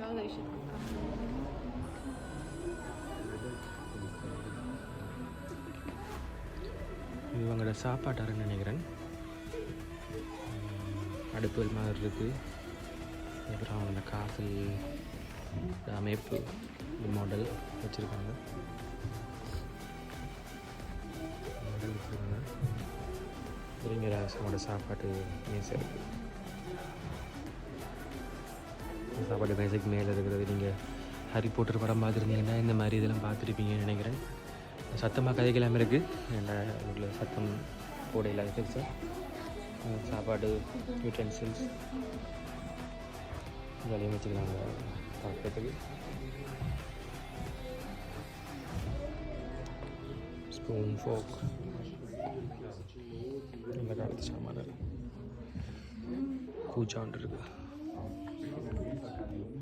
No, they should come. இவங்களோட சாப்பாட்டாருன்னு நினைக்கிறேன். அடுப்புகள் மாதிரி இருக்குது. அப்புறம் அவங்க காசல் அமைப்பு மாடல் வச்சுருக்காங்க. இங்கே ராசனோட சாப்பாட்டு மேசை இருக்குது. சாப்பாட்டு மேசைக்கு மேலே இருக்கிறது நீங்கள் ஹரி போட்டர் படம் பார்த்துருந்தீங்கன்னா இந்த மாதிரி இதெல்லாம் பார்த்துருப்பீங்கன்னு நினைக்கிறேன். சத்தமாக கதைக்கெல்லாமல் இருக்குது. என்ன உள்ள சத்தம் கூட இல்லாத பெருசாக சாப்பாடு யூட்டென்சில்ஸ் ஜாலியாக வச்சுக்கிறாங்க பார்க்குறதுக்கு. ஸ்பூன் ஃபோக் இந்த காலத்து சாமான கூச்சாண்டு இருக்குது.